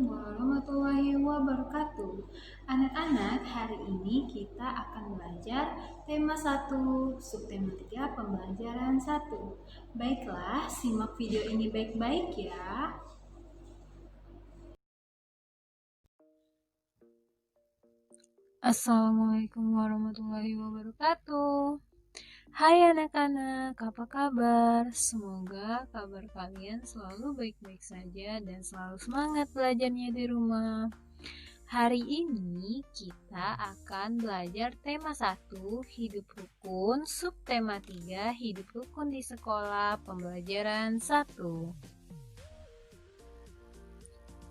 warahmatullahi wabarakatuh. Anak-anak, hari ini kita akan belajar tema 1, subtema 3, pembelajaran 1. Baiklah, simak video ini baik-baik ya. Assalamualaikum warahmatullahi wabarakatuh. Hai anak-anak, apa kabar? Semoga kabar kalian selalu baik-baik saja dan selalu semangat belajarnya di rumah. Hari ini kita akan belajar tema 1, hidup rukun, subtema 3, hidup rukun di sekolah, pembelajaran 1.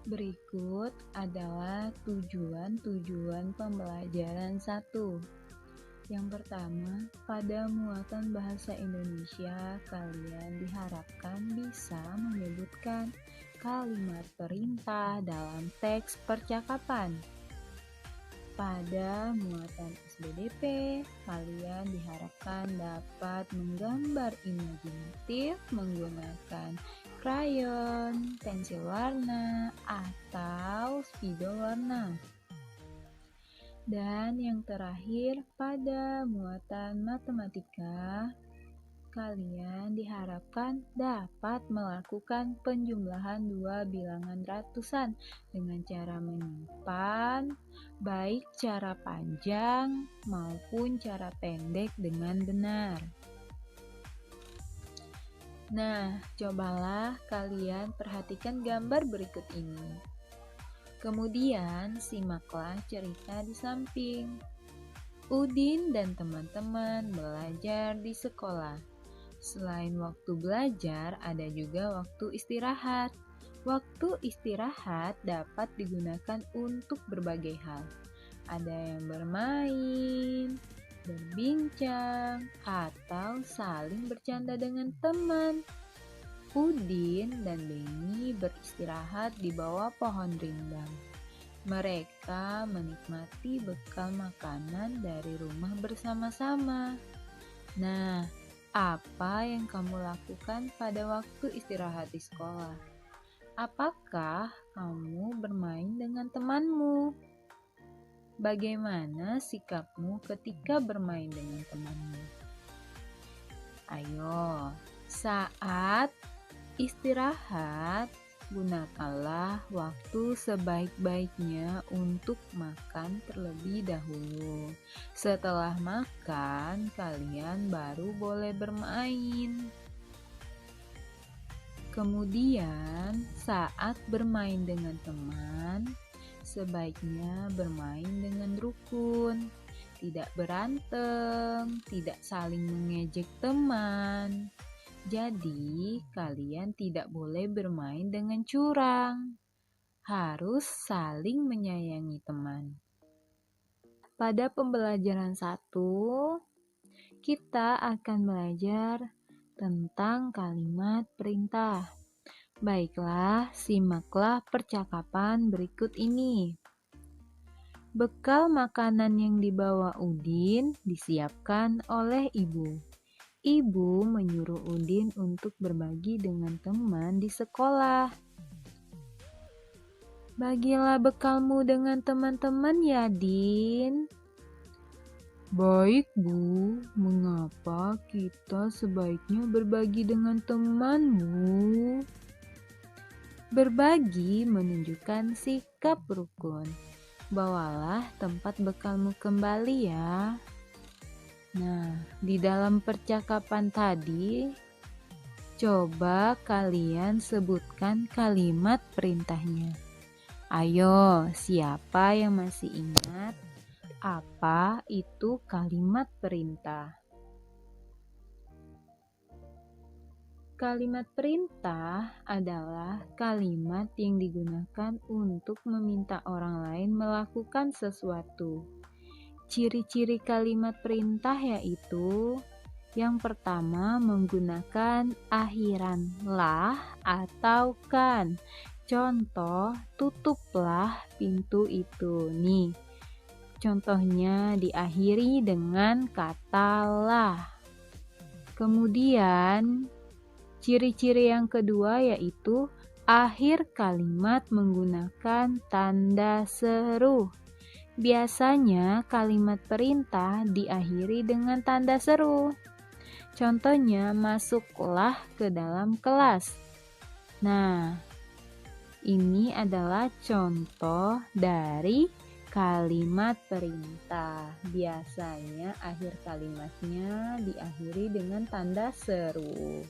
Berikut adalah tujuan pembelajaran 1. Yang pertama, pada muatan bahasa Indonesia, kalian diharapkan bisa menyebutkan kalimat perintah dalam teks percakapan. Pada muatan SBDP, kalian diharapkan dapat menggambar imajinatif menggunakan krayon, pensil warna, atau spidol warna. Dan yang terakhir, pada muatan matematika, kalian diharapkan dapat melakukan penjumlahan dua bilangan ratusan dengan cara menyimpan, baik cara panjang maupun cara pendek dengan benar. Nah, cobalah kalian perhatikan gambar berikut ini. Kemudian, simaklah cerita di samping. Udin dan teman-teman belajar di sekolah. Selain waktu belajar, ada juga waktu istirahat. Waktu istirahat dapat digunakan untuk berbagai hal. Ada yang bermain, berbincang, atau saling bercanda dengan teman. Udin dan Denny beristirahat di bawah pohon rindang. Mereka menikmati bekal makanan dari rumah bersama-sama. Nah, apa yang kamu lakukan pada waktu istirahat di sekolah? Apakah kamu bermain dengan temanmu? Bagaimana sikapmu ketika bermain dengan temanmu? Ayo, saat istirahat, gunakanlah waktu sebaik-baiknya untuk makan terlebih dahulu. Setelah makan, kalian baru boleh bermain. Kemudian, saat bermain dengan teman, sebaiknya bermain dengan rukun, tidak berantem, tidak saling mengejek teman. Jadi, kalian tidak boleh bermain dengan curang. Harus saling menyayangi teman. Pada pembelajaran 1, kita akan belajar tentang kalimat perintah. Baiklah, simaklah percakapan berikut ini. Bekal makanan yang dibawa Udin disiapkan oleh ibu. Ibu menyuruh Udin untuk berbagi dengan teman di sekolah. Bagilah bekalmu dengan teman-teman ya, Din. Baik, Bu. Mengapa kita sebaiknya berbagi dengan teman, Bu? Berbagi menunjukkan sikap rukun. Bawalah tempat bekalmu kembali ya. Nah, di dalam percakapan tadi, coba kalian sebutkan kalimat perintahnya. Ayo, siapa yang masih ingat apa itu kalimat perintah? Kalimat perintah adalah kalimat yang digunakan untuk meminta orang lain melakukan sesuatu. Ciri-ciri kalimat perintah yaitu yang pertama menggunakan akhiran lah atau kan. Contoh, tutuplah pintu itu. Nih, contohnya diakhiri dengan kata lah. Kemudian, ciri-ciri yang kedua yaitu akhir kalimat menggunakan tanda seru. Biasanya kalimat perintah diakhiri dengan tanda seru. Contohnya, masuklah ke dalam kelas. Nah, ini adalah contoh dari kalimat perintah. Biasanya akhir kalimatnya diakhiri dengan tanda seru.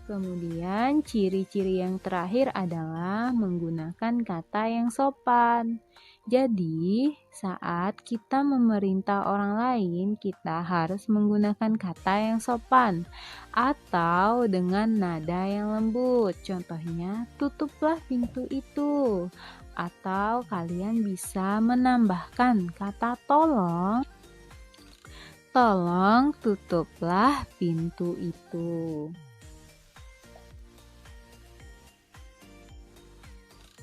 Kemudian ciri-ciri yang terakhir adalah menggunakan kata yang sopan. Jadi, saat kita memerintah orang lain, kita harus menggunakan kata yang sopan atau dengan nada yang lembut. Contohnya, tutuplah pintu itu. Atau kalian bisa menambahkan kata tolong. Tolong tutuplah pintu itu.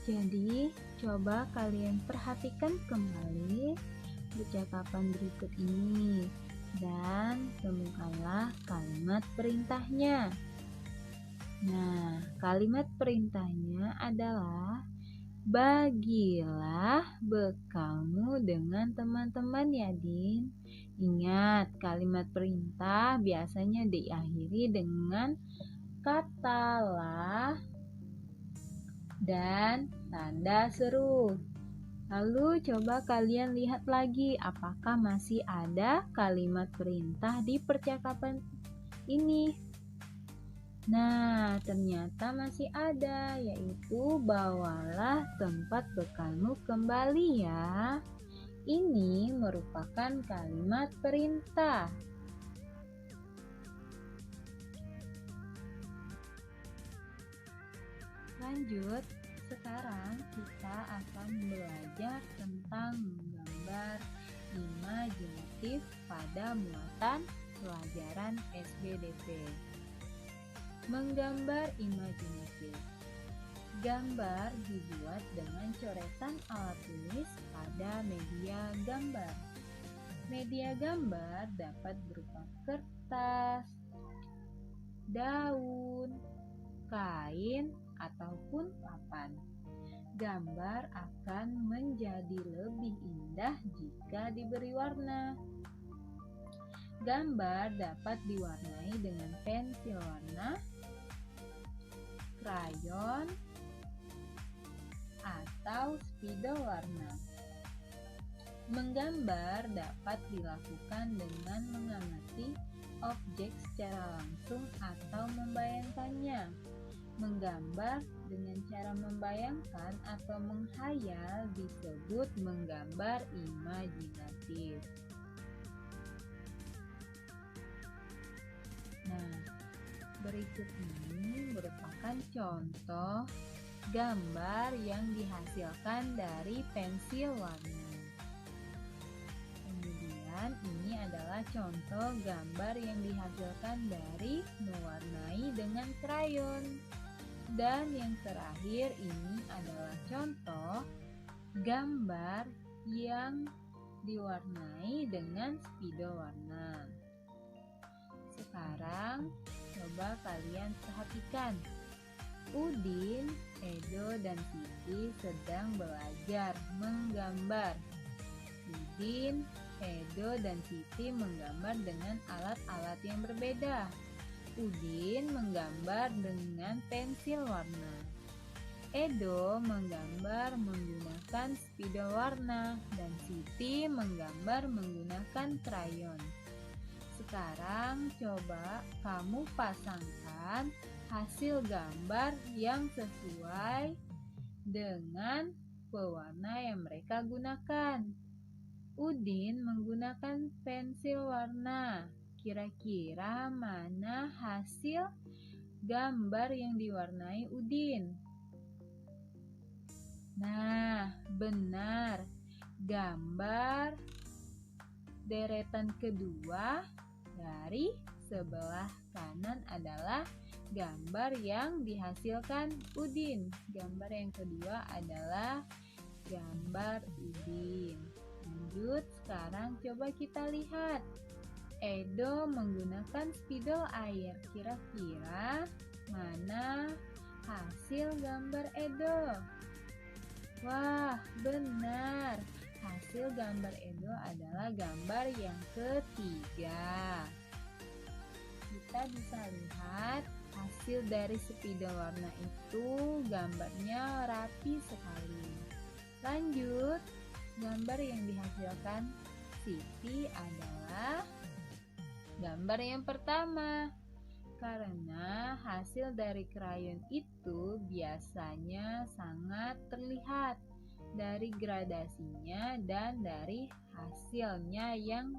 Jadi, coba kalian perhatikan kembali percakapan berikut ini dan temukanlah kalimat perintahnya. Nah, kalimat perintahnya adalah bagilah bekalmu dengan teman-teman ya, Din. Ingat, kalimat perintah biasanya diakhiri dengan kata lah dan tanda seru. Lalu coba kalian lihat lagi apakah masih ada kalimat perintah di percakapan ini. Nah, ternyata masih ada, yaitu bawalah tempat bekalmu kembali ya. Ini merupakan kalimat perintah. Lanjut, sekarang kita akan belajar tentang menggambar imajinatif pada muatan pelajaran SBDP. Menggambar imajinatif. Gambar dibuat dengan coretan alat tulis pada media gambar. Media gambar dapat berupa kertas, daun, kain, ataupun papan. Gambar akan menjadi lebih indah jika diberi warna. Gambar dapat diwarnai dengan pensil warna, krayon, atau spidol warna. Menggambar dapat dilakukan dengan mengamati objek secara langsung atau membayangkannya. Menggambar dengan cara membayangkan atau menghayal disebut menggambar imajinatif. Nah, berikut ini merupakan contoh gambar yang dihasilkan dari pensil warna. Kemudian ini adalah contoh gambar yang dihasilkan dari mewarnai dengan krayon. Dan yang terakhir ini adalah contoh gambar yang diwarnai dengan spidol warna. Sekarang coba kalian perhatikan. Udin, Edo, dan Siti sedang belajar menggambar. Udin, Edo, dan Siti menggambar dengan alat-alat yang berbeda. Udin menggambar dengan pensil warna. Edo menggambar menggunakan spidol warna dan Siti menggambar menggunakan krayon. Sekarang coba kamu pasangkan hasil gambar yang sesuai dengan pewarna yang mereka gunakan. Udin menggunakan pensil warna. Kira-kira mana hasil gambar yang diwarnai Udin? Nah, benar. Gambar deretan kedua dari sebelah kanan adalah gambar yang dihasilkan Udin. Gambar yang kedua adalah gambar Udin. Lanjut, sekarang coba kita lihat. Edo menggunakan spidol air. Kira-kira mana hasil gambar Edo? Wah, benar. Hasil gambar Edo adalah gambar yang ketiga. Kita bisa lihat hasil dari spidol warna itu gambarnya rapi sekali. Lanjut, gambar yang dihasilkan Siti adalah gambar yang pertama. Karena hasil dari krayon itu biasanya sangat terlihat dari gradasinya dan dari hasilnya yang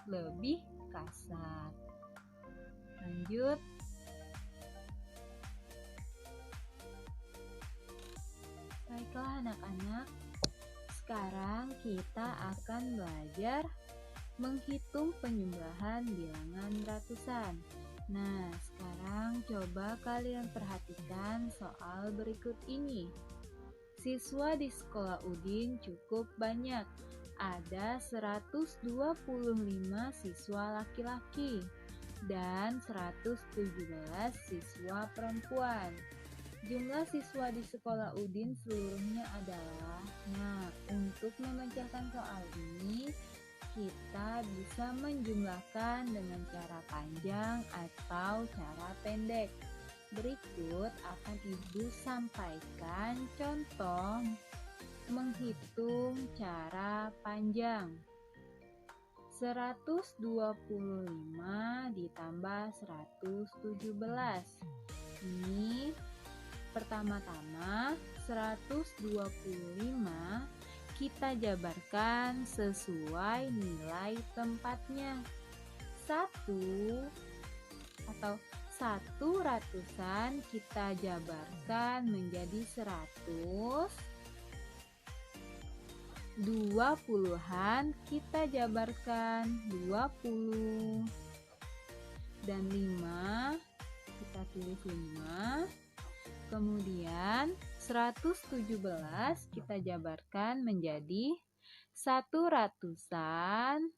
lebih kasar. Lanjut. Baiklah anak-anak, sekarang kita akan belajar menghitung penjumlahan bilangan ratusan. Nah, sekarang coba kalian perhatikan soal berikut ini. Siswa di sekolah Udin cukup banyak. Ada 125 siswa laki-laki dan 117 siswa perempuan. Jumlah siswa di sekolah Udin seluruhnya adalah, untuk memecahkan soal ini, kita bisa menjumlahkan dengan cara panjang atau cara pendek. Berikut akan Ibu sampaikan contoh menghitung cara panjang. 125 ditambah 117. Ini pertama-tama 125 kita jabarkan sesuai nilai tempatnya. 1 ratusan kita jabarkan menjadi 100. 20-an kita jabarkan 20. Dan 5 kita tulis 5. Kemudian 117 kita jabarkan menjadi 1 ratusan,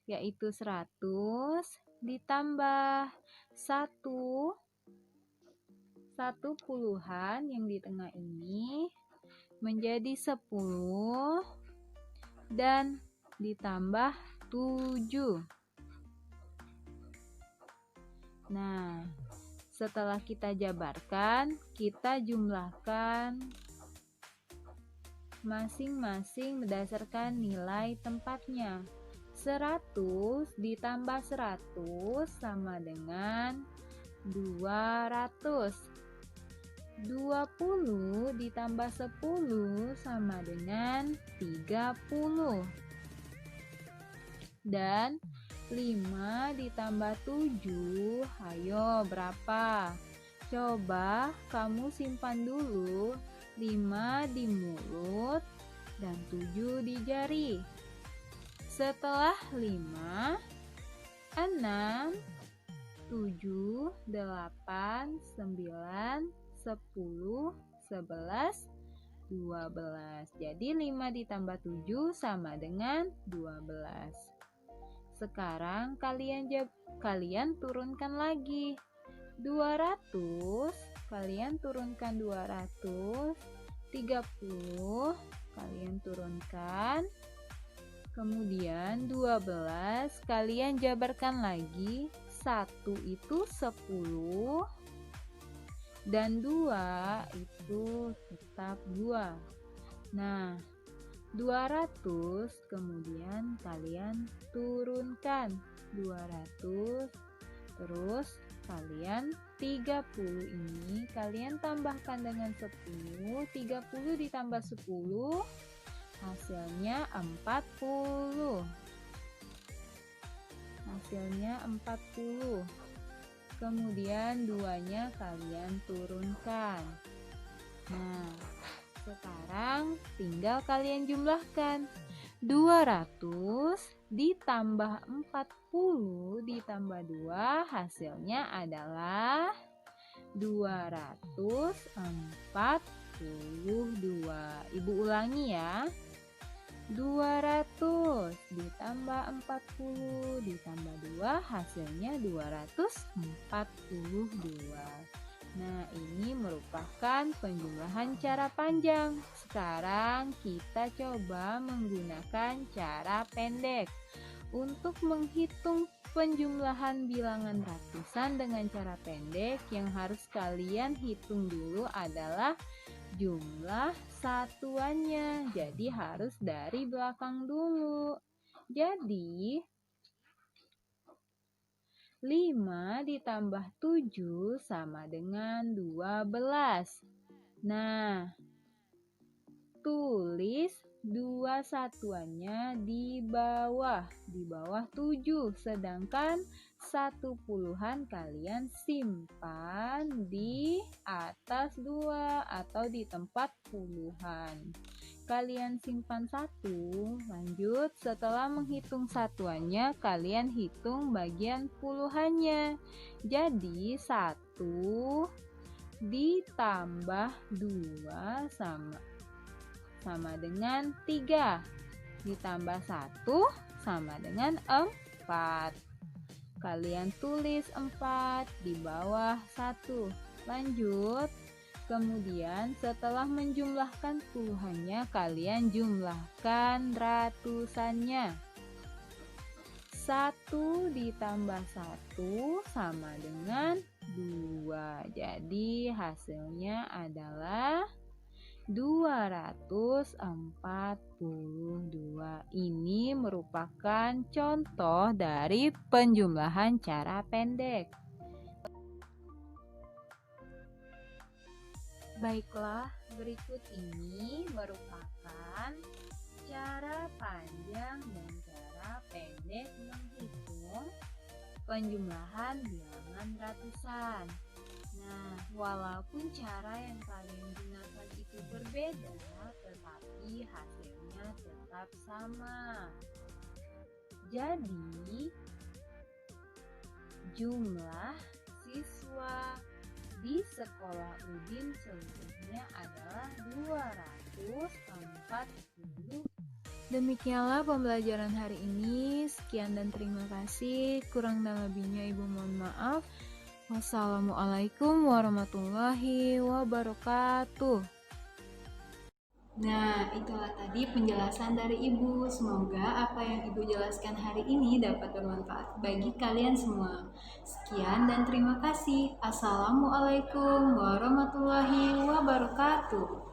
yaitu 100 ditambah 1 puluhan yang di tengah ini menjadi 10 dan ditambah 7. Nah, setelah kita jabarkan, kita jumlahkan masing-masing berdasarkan nilai tempatnya. 100 ditambah 100 sama dengan 200. 20 ditambah 10 sama dengan 30. Dan 5 ditambah 7, ayo berapa? Coba kamu simpan dulu. 5 di mulut dan 7 di jari. Setelah 5, 6, 7, 8, 9, 10, 11, 12. Jadi 5 ditambah 7 sama dengan 12. Sekarang kalian turunkan lagi. 200, kalian turunkan 200. 30, kalian turunkan. Kemudian 12, kalian jabarkan lagi. 1 itu 10 dan 2 itu tetap 2. Nah, 200 kemudian kalian turunkan 200, terus kalian 30 ini kalian tambahkan dengan 10. 30 ditambah 10 hasilnya 40. Hasilnya 40. Kemudian 2-nya kalian turunkan. Nah, sekarang tinggal kalian jumlahkan. 200 ditambah 40 ditambah 2 hasilnya adalah 242. Ibu ulangi ya. 200 ditambah 40 ditambah 2 hasilnya 242. Nah, ini merupakan penjumlahan cara panjang. Sekarang kita coba menggunakan cara pendek. Untuk menghitung penjumlahan bilangan ratusan dengan cara pendek, yang harus kalian hitung dulu adalah jumlah satuannya. Jadi harus dari belakang dulu. Jadi 5 ditambah 7 sama dengan 12. Nah, tulis 2 satuannya di bawah 7, sedangkan 1 puluhan kalian simpan di atas 2 atau di tempat puluhan. Kalian simpan 1, lanjut setelah menghitung satuannya kalian hitung bagian puluhannya. Jadi 1 ditambah 2 sama dengan 3, ditambah 1 sama dengan 4. Kalian tulis 4 di bawah 1. Lanjut, kemudian setelah menjumlahkan puluhannya, kalian jumlahkan ratusannya. 1 ditambah 1 sama dengan 2. Jadi hasilnya adalah 242. Ini merupakan contoh dari penjumlahan cara pendek. Baiklah, berikut ini merupakan cara panjang dan cara pendek menghitung penjumlahan bilangan ratusan. Nah, walaupun cara yang kalian gunakan itu berbeda, tetapi hasilnya tetap sama. Jadi, jumlah siswa di sekolah Udin seluruhnya adalah 240. Demikianlah pembelajaran hari ini. Sekian dan terima kasih. Kurang dan lebihnya Ibu mohon maaf. Wassalamualaikum warahmatullahi wabarakatuh. Nah, itulah tadi penjelasan dari Ibu. Semoga apa yang Ibu jelaskan hari ini dapat bermanfaat bagi kalian semua. Sekian dan terima kasih. Assalamualaikum warahmatullahi wabarakatuh.